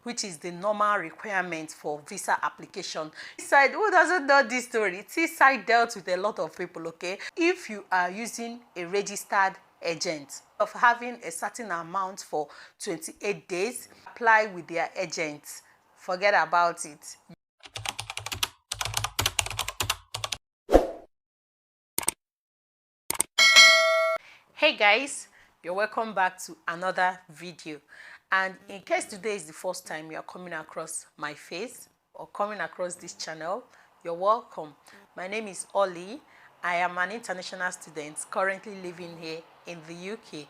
which is the normal requirement for visa application. Side, who doesn't know this story? T-side dealt with a lot of people, okay? If you are using a registered agent of having a certain amount for 28 days, apply with their agent. Forget about it. Hey guys, you're welcome back to another video, and in case today is the first time you're coming across my face or coming across this channel, you're welcome. My name is Ollie. I am an international student currently living here in the UK.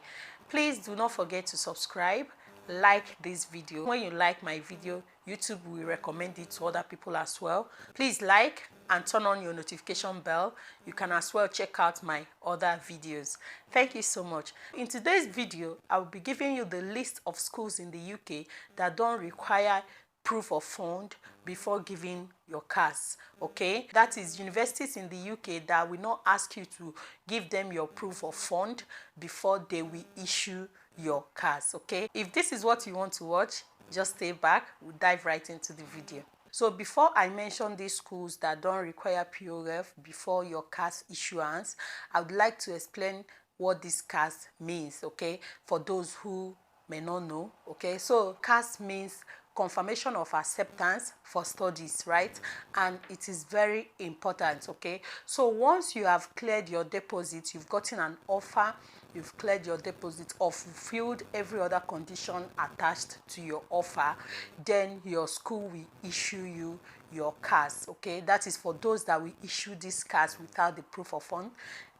Please do not forget to subscribe, like this video. When you like my video, YouTube will recommend it to other people as well. Please like and turn on your notification bell. You can as well check out my other videos. Thank you so much. In today's video, I will be giving you the list of schools in the UK that don't require proof of fund before giving your CAS, okay? That is universities in the UK that will not ask you to give them your proof of fund before they will issue your CAS, okay? If this is what you want to watch, just stay back. We'll dive right into the video. So before I mention these schools that don't require POF before your CAS issuance, I would like to explain what this CAS means, okay? For those who may not know, okay? So CAS means confirmation of acceptance for studies, right? And it is very important, okay? So once you have cleared your deposit, you've gotten an offer, you've cleared your deposit or fulfilled every other condition attached to your offer, then your school will issue you your CAS, okay? That is for those that will issue this CAS without the proof of fund.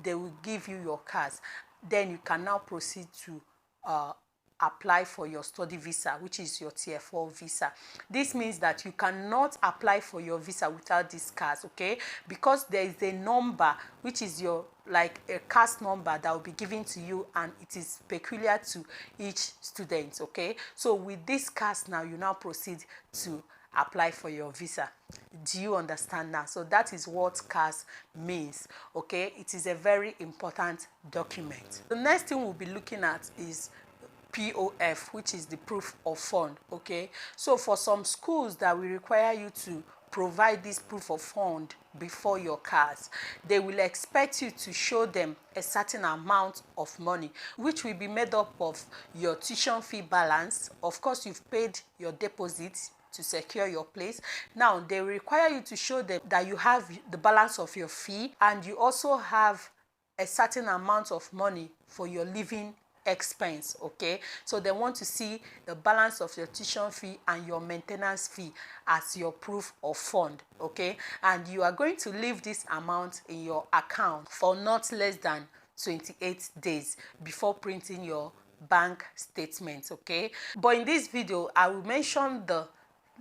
They will give you your CAS. Then you can now proceed to apply for your study visa, which is your tier 4 visa. This means that you cannot apply for your visa without this CAS, okay? Because there is a number which is your like a CAS number that will be given to you, and it is peculiar to each student, okay? So with this CAS now, you now proceed to apply for your visa. Do you understand now? So that is what CAS means, okay? It is a very important document. The next thing we'll be looking at is POF, which is the proof of fund, okay? So for some schools that will require you to provide this proof of fund before your CAS, they will expect you to show them a certain amount of money, which will be made up of your tuition fee balance. Of course, you've paid your deposit to secure your place. Now they require you to show them that you have the balance of your fee, and you also have a certain amount of money for your living expense, okay? So they want to see the balance of your tuition fee and your maintenance fee as your proof of fund, okay? And you are going to leave this amount in your account for not less than 28 days before printing your bank statement, okay? But in this video, I will mention the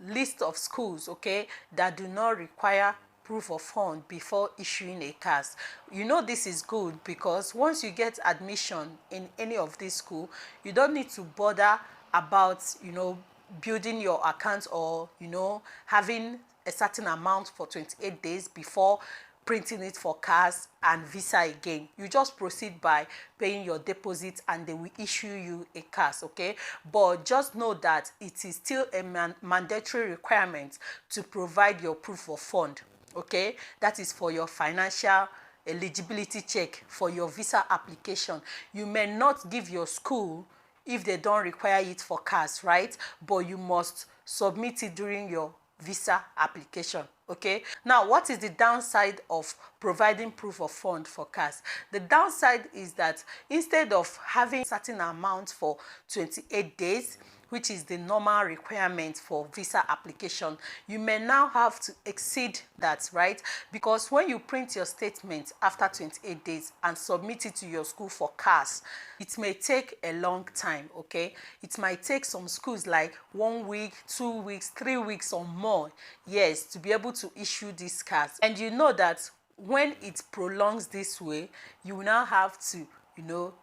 list of schools, okay, that do not require proof of fund before issuing a CAS. You know this is good because once you get admission in any of this school, you don't need to bother about, you know, building your account or, you know, having a certain amount for 28 days before printing it for CAS and visa again. You just proceed by paying your deposit and they will issue you a CAS, okay? But just know that it is still a mandatory requirement to provide your proof of fund, okay? That is for your financial eligibility check for your visa application. You may not give your school if they don't require it for CAS, right? But you must submit it during your visa application, okay? Now, what is the downside of providing proof of fund for CAS? The downside is that instead of having a certain amount for 28 days, which is the normal requirement for visa application, you may now have to exceed that, right? Because when you print your statement after 28 days and submit it to your school for CAS, it may take a long time, okay? It might take some schools like 1 week, 2 weeks, 3 weeks or more, yes, to be able to issue this CAS. And you know that when it prolongs this way, you now have to,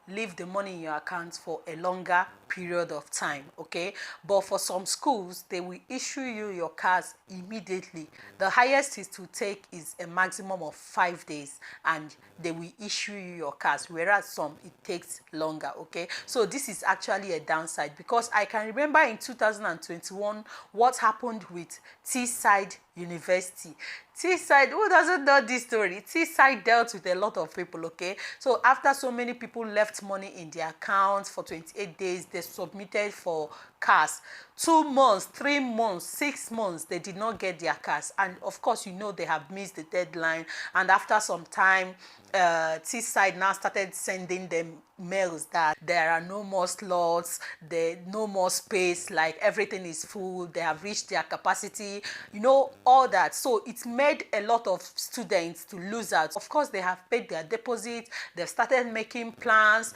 leave the money in your account for a longer period of time, okay? But for some schools, they will issue you your CAS immediately. The highest it will take is a maximum of 5 days, and they will issue you your CAS, whereas some it takes longer, okay? So this is actually a downside, because I can remember in 2021 what happened with Teesside University. Teesside, who doesn't know this story? Teesside dealt with a lot of people, okay? So after so many people left money in their accounts for 28 days, they submitted for CAS. 2 months, 3 months, 6 months, they did not get their CAS. And of course, they have missed the deadline. And after some time, Teesside now started sending them mails that there are no more slots, there no more space, like everything is full, they have reached their capacity, all that. So it made a lot of students to lose out. Of course, they have paid their deposit, they've started making plans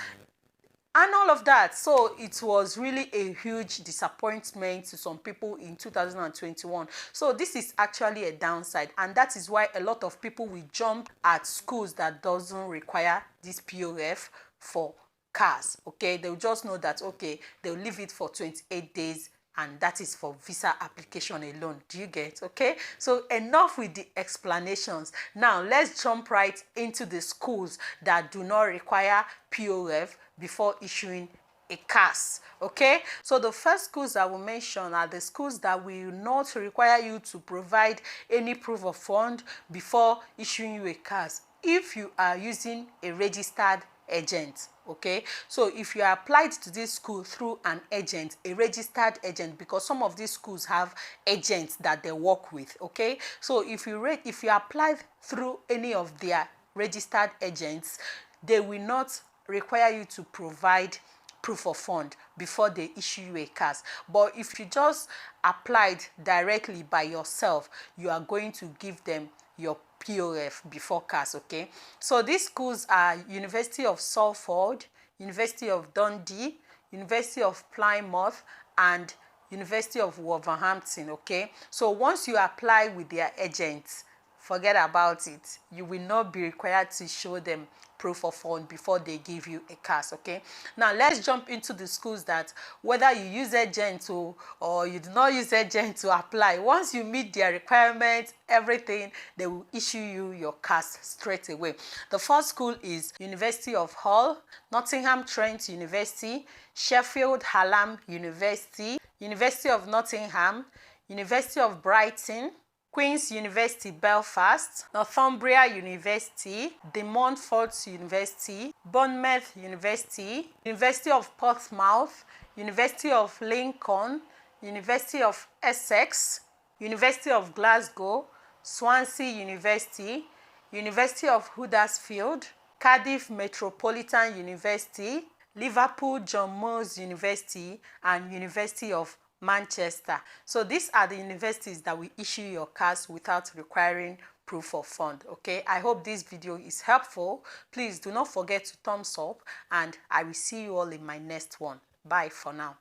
and all of that. So it was really a huge disappointment to some people in 2021. So this is actually a downside, and that is why a lot of people will jump at schools that doesn't require this POF for CAS, okay? They'll just know that, okay, they'll leave it for 28 days, and that is for visa application alone. Do you get? Okay, so enough with the explanations. Now let's jump right into the schools that do not require POF before issuing a CAS. Okay, so the first schools I will mention are the schools that will not require you to provide any proof of fund before issuing you a CAS if you are using a registered agent. Okay, so if you applied to this school through an agent, a registered agent, because some of these schools have agents that they work with, okay? So if you applied through any of their registered agents, they will not require you to provide proof of fund before they issue you a CAS. But if you just applied directly by yourself, you are going to give them your POF before CAS, okay? So these schools are University of Salford, University of Dundee, University of Plymouth, and University of Wolverhampton, okay? So once you apply with their agents, forget about it. You will not be required to show them proof of fund before they give you a CAS, okay? Now let's jump into the schools that whether you use agent or you do not use agent to apply, once you meet their requirements, everything, they will issue you your CAS straight away. The first school is University of Hull, Nottingham Trent University, Sheffield Hallam University, University of Nottingham, University of Brighton, Queen's University Belfast, Northumbria University, De Montfort University, Bournemouth University, University of Portsmouth, University of Lincoln, University of Essex, University of Glasgow, Swansea University, University of Huddersfield, Cardiff Metropolitan University, Liverpool John Moores University, and University of Manchester. So these are the universities that will issue your CAS without requiring proof of fund, okay? I hope this video is helpful. Please do not forget to thumbs up, and I will see you all in my next one. Bye for now.